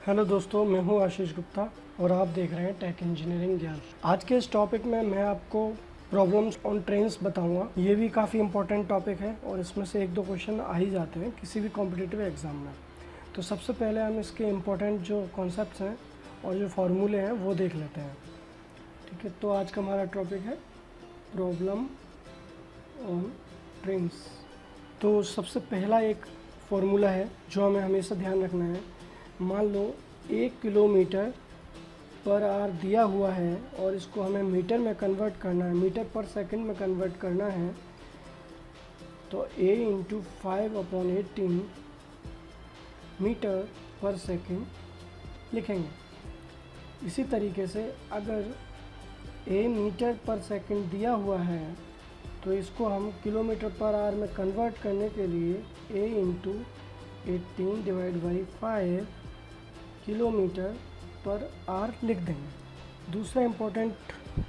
Hello दोस्तों, मैं हूं आशीष गुप्ता और आप देख रहे हैं टेक इंजीनियरिंग ज्ञान। आज के इस टॉपिक में मैं आपको प्रॉब्लम्स ऑन ट्रेन्स बताऊंगा। ये भी काफ़ी इंपॉर्टेंट टॉपिक है और इसमें से एक दो क्वेश्चन आ ही जाते हैं किसी भी कॉम्पिटिटिव एग्ज़ाम में। तो सबसे पहले हम इसके इम्पोर्टेंट जो कॉन्सेप्ट्स हैं और जो फार्मूले हैं वो देख लेते हैं। ठीक है, तो आज का हमारा टॉपिक है प्रॉब्लम ऑन ट्रेन्स। तो सबसे पहला एक फार्मूला है जो हमें हमेशा ध्यान रखना है। मान लो 1 किलोमीटर पर आवर दिया हुआ है और इसको हमें मीटर में कन्वर्ट करना है, मीटर पर सेकंड में कन्वर्ट करना है। तो a into 5/18 metre per second लिखेंगे। इसी तरीके से अगर a मीटर पर सेकंड दिया हुआ है तो इसको हम किलोमीटर पर आवर में कन्वर्ट करने के लिए a into 18 divide by 5 kilometre per hour लिख देंगे। दूसरा इम्पोर्टेंट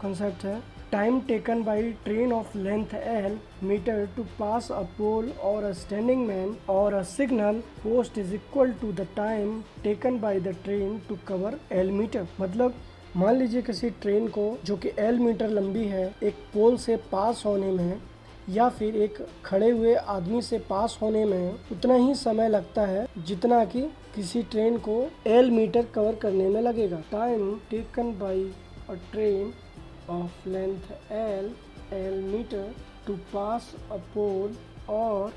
कॉन्सेप्ट है time taken by train of length L metre to pass a pole और अ स्टैंडिंग मैन और a signal post is equal to the time taken by the train to cover L metre. मतलब मान लीजिए किसी train को जो कि L metre लंबी है एक पोल से पास होने में या फिर एक खड़े हुए आदमी से पास होने में उतना ही समय लगता है जितना कि किसी ट्रेन को L मीटर कवर करने में लगेगा। Time taken by a train of length L metre to pass a pole और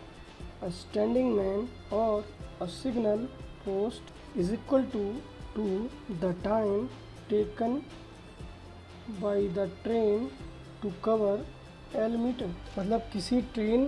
अ स्टैंडिंग मैन और a signal post is equal to the time taken by the train to cover L metre. मतलब किसी train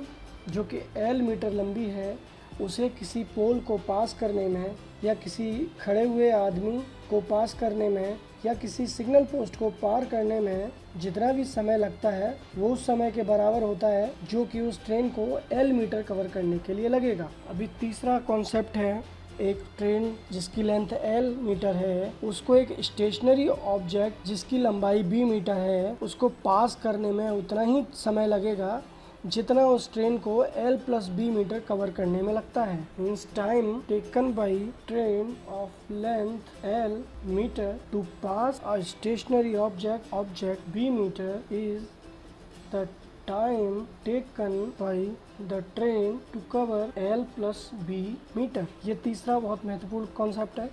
जो कि L metre लंबी है उसे किसी पोल को पास करने में या किसी खड़े हुए आदमी को पास करने में या किसी सिग्नल पोस्ट को पार करने में जितना भी समय लगता है वो उस समय के बराबर होता है जो कि उस ट्रेन को L मीटर कवर करने के लिए लगेगा। अभी तीसरा कॉन्सेप्ट है एक ट्रेन जिसकी लेंथ L मीटर है उसको एक स्टेशनरी ऑब्जेक्ट जिसकी लंबाई B मीटर है उसको पास करने में उतना ही समय लगेगा जितना उस ट्रेन को L plus B metre cover करने में लगता है। Means time taken by train of length L metre to pass a stationary object B metre is the time taken by the train to cover L plus B metre. ये तीसरा बहुत महत्वपूर्ण concept है।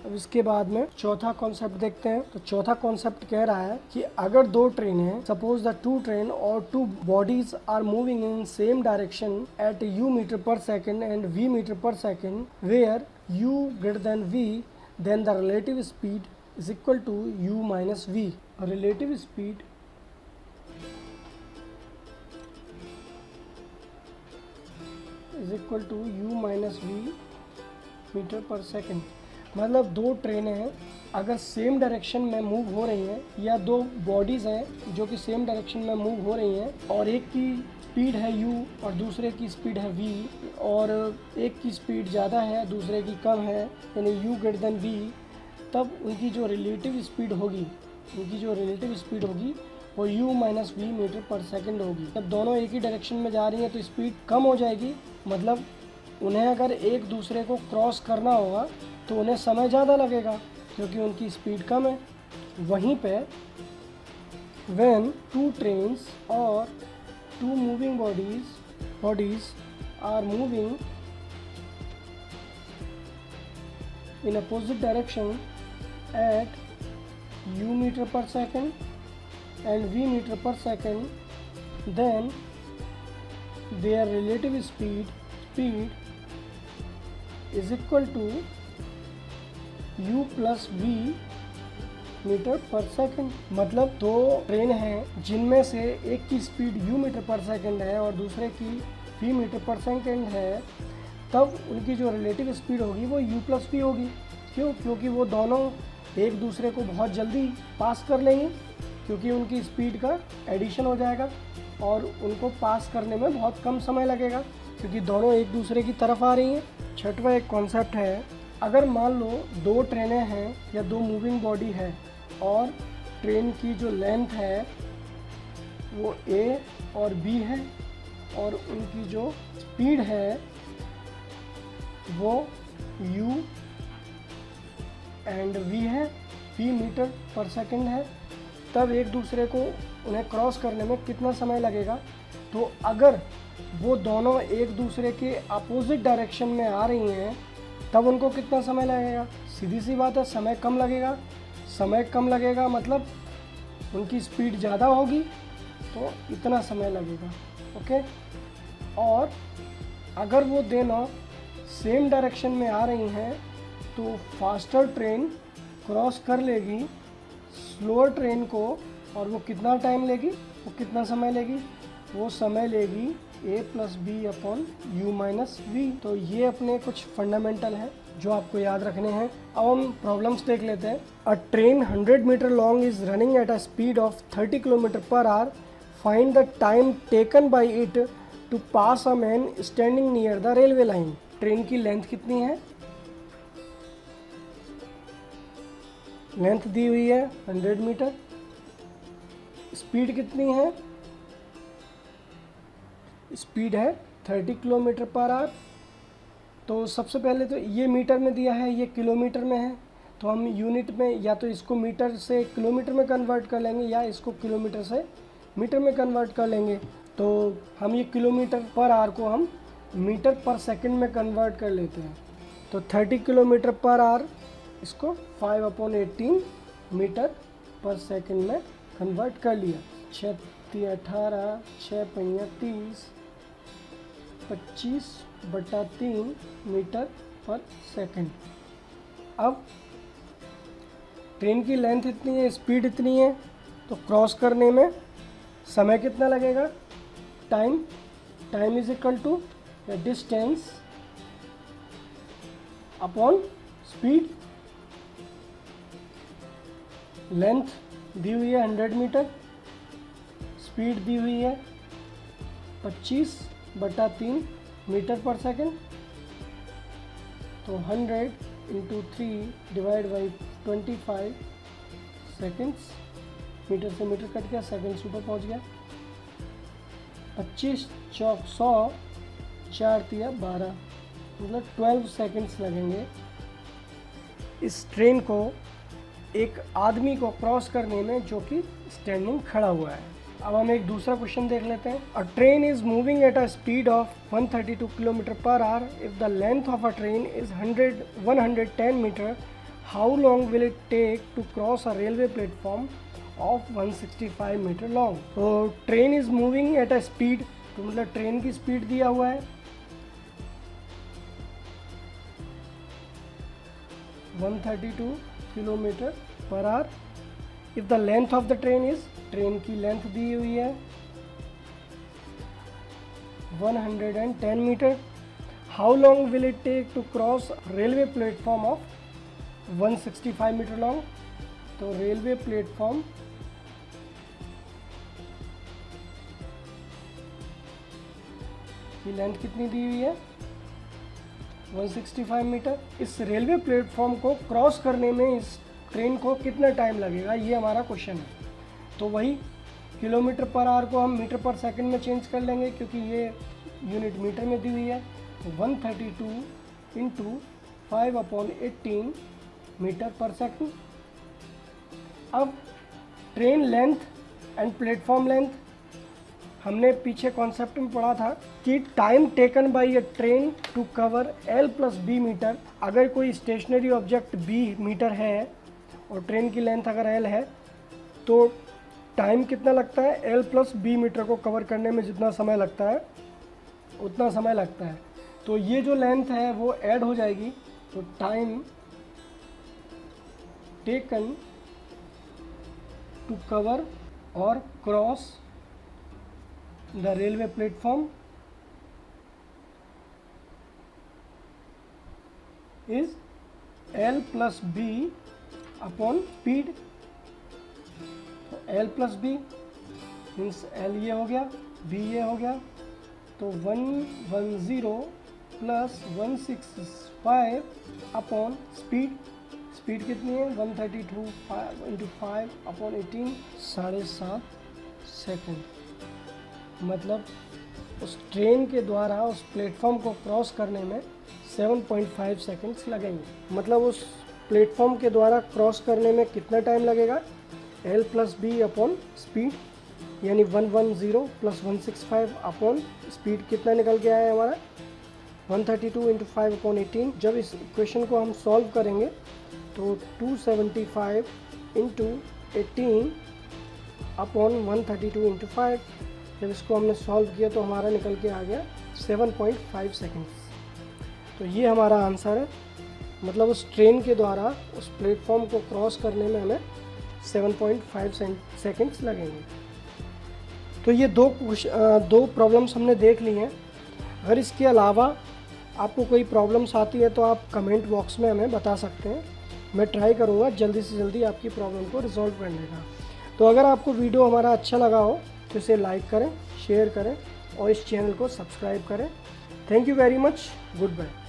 अब इसके बाद में चौथा कॉन्सेप्ट देखते हैं। तो चौथा कॉन्सेप्ट कह रहा है कि अगर दो ट्रेन हैं, सपोज द टू ट्रेन और two bodies are moving in same direction at u metre per second and v metre per second where u greater than v, then the relative speed is equal to u minus v। Relative speed is equal to u minus v metre per second. मतलब दो ट्रेनें हैं अगर same direction में move हो रही हैं या दो बॉडीज़ हैं जो कि सेम डायरेक्शन में मूव हो रही हैं और एक की स्पीड है u और दूसरे की स्पीड है v और एक की स्पीड ज़्यादा है दूसरे की कम है यानी u ग्रेटर देन v, तब उनकी जो रिलेटिव स्पीड होगी वो u minus v metre per second होगी। जब दोनों एक ही डायरेक्शन में जा रही हैं तो स्पीड कम हो जाएगी। मतलब उन्हें अगर एक दूसरे को क्रॉस करना होगा तो उन्हें समय ज़्यादा लगेगा क्योंकि उनकी स्पीड कम है। वहीं पे व्हेन टू ट्रेन्स और two moving bodies are moving in opposite direction at u metre per second and v metre per second, then their relative speed is equal to u plus v metre per second. मतलब दो train हैं जिनमें से एक की speed u metre per second है और दूसरे की v मीटर पर सेकेंड है, तब उनकी जो रिलेटिव स्पीड होगी वो u प्लस v होगी। क्यों? क्योंकि वो दोनों एक दूसरे को बहुत जल्दी पास कर लेंगे क्योंकि उनकी स्पीड का एडिशन हो जाएगा और उनको पास करने में बहुत कम समय लगेगा क्योंकि दोनों एक दूसरे की तरफ आ रही हैं। छठवां एक कॉन्सेप्ट है अगर मान लो दो ट्रेनें हैं या दो मूविंग बॉडी है और ट्रेन की जो लेंथ है वो A और B है और उनकी जो स्पीड है वो u एंड v है, v मीटर पर सेकंड है, तब एक दूसरे को उन्हें क्रॉस करने में कितना समय लगेगा। तो अगर वो दोनों एक दूसरे के अपोजिट डायरेक्शन में आ रही हैं तब उनको कितना समय लगेगा। सीधी सी बात है, समय कम लगेगा। समय कम लगेगा मतलब उनकी स्पीड ज़्यादा होगी तो इतना समय लगेगा। ओके, और अगर वो दोनों सेम डायरेक्शन में आ रही हैं तो फास्टर ट्रेन क्रॉस कर लेगी स्लोअर ट्रेन को, और वो कितना टाइम लेगी, वो कितना समय लेगी, वो समय लेगी a plus B upon U minus V. तो ये अपने कुछ फंडामेंटल हैं जो आपको याद रखने हैं। अब हम प्रॉब्लम्स देख लेते हैं। A train 100 metre long is running at a speed of 30 kilometre per hour. Find the time taken by it to pass a man standing near the railway line. Train की लेंथ कितनी है, length दी हुई है 100 metre, speed कितनी है, speed है 30 kilometre per our. तो सबसे पहले तो ये मीटर में दिया है, ये किलोमीटर में है, तो हम यूनिट में या तो इसको मीटर से किलोमीटर में कन्वर्ट कर लेंगे या इसको किलोमीटर से मीटर में कन्वर्ट कर लेंगे। तो हम ये किलोमीटर पर आवर को हम मीटर पर सेकंड में कन्वर्ट कर लेते हैं। तो 30 किलोमीटर पर आवर इसको 5/18 मीटर पर सेकंड में कन्वर्ट कर लिया। 6 × 18, 6 × 30, 25/3 मीटर पर सेकंड। अब ट्रेन की लेंथ इतनी है, स्पीड इतनी है, तो क्रॉस करने में समय कितना लगेगा, time is equal to distance upon speed. Length दी हुई है 100 मीटर, स्पीड दी हुई है 25/3 मीटर पर सेकंड। तो 100 × 3 डिवाइड बाई 25 सेकंड्स। मीटर से मीटर कट गया, सेकंड्स ऊपर पहुंच गया। 25 चौक 100, 4 × 12, मतलब 12 सेकंड्स लगेंगे इस ट्रेन को एक आदमी को क्रॉस करने में जो कि स्टैंडिंग खड़ा हुआ है। अब हम एक दूसरा क्वेश्चन देख लेते हैं। A train is moving at a speed of 132 kilometre per hour. If the length of a train is 110 metre, how long will it take to cross a railway platform of 165 metre long. तो train is moving at a speed, तो मतलब train की speed दिया हुआ है 132 kilometre per hour. If the length of the train is, train की length दी हुई है 110 metre, how long will it take to cross railway platform of 165 metre long. तो रेलवे प्लेटफॉर्म की लेंथ कितनी दी हुई है 165 मीटर। इस रेलवे प्लेटफॉर्म को क्रॉस करने में इस ट्रेन को कितना टाइम लगेगा, ये हमारा क्वेश्चन है। तो वही किलोमीटर पर आवर को हम मीटर पर सेकंड में चेंज कर लेंगे क्योंकि ये यूनिट मीटर में दी हुई है। तो 132 × 5/18 मीटर पर सेकंड। अब train length and platform length हमने पीछे कॉन्सेप्ट में पढ़ा था कि time taken by a train to cover L + B metre. अगर कोई स्टेशनरी ऑब्जेक्ट B मीटर है और ट्रेन की लेंथ अगर L है तो टाइम कितना लगता है, L + B मीटर को कवर करने में जितना समय लगता है उतना समय लगता है। तो ये जो लेंथ है वो ऐड हो जाएगी। तो टाइम टेकन टू कवर और cross the railway platform is L + B upon speed। तो L + B मीन्स L ये हो गया, B ये हो गया। तो 110 + 165 अपॉन स्पीड। स्पीड कितनी है 132 × 5/18, 7.5 सेकेंड। मतलब उस ट्रेन के द्वारा उस प्लेटफॉर्म को क्रॉस करने में 7.5 सेकंड्स लगेंगे। मतलब उस प्लेटफॉर्म के द्वारा क्रॉस करने में कितना टाइम लगेगा, L plus B upon speed, यानी 110 प्लस 165 अपॉन स्पीड कितना निकल के आया है हमारा 132 इंटू 5 अपॉन 18। जब इस इक्वेशन को हम सॉल्व करेंगे तो 275 इंटू 18 अपॉन 132 इंटू 5, जब इसको हमने सॉल्व किया तो हमारा निकल के आ गया 7.5 सेकेंड्स। तो ये हमारा आंसर है, मतलब उस ट्रेन के द्वारा उस प्लेटफॉर्म को क्रॉस करने में हमें 7.5 सेकेंड्स लगेंगे। तो ये दो प्रॉब्लम्स हमने देख ली हैं। अगर इसके अलावा आपको कोई प्रॉब्लम्स आती है तो आप कमेंट बॉक्स में हमें बता सकते हैं, मैं ट्राई करूँगा जल्दी से जल्दी आपकी प्रॉब्लम को रिजॉल्व करने का। तो अगर आपको वीडियो हमारा अच्छा लगा हो तो इसे लाइक करें, शेयर करें और इस चैनल को सब्सक्राइब करें। Thank you very much, good bye.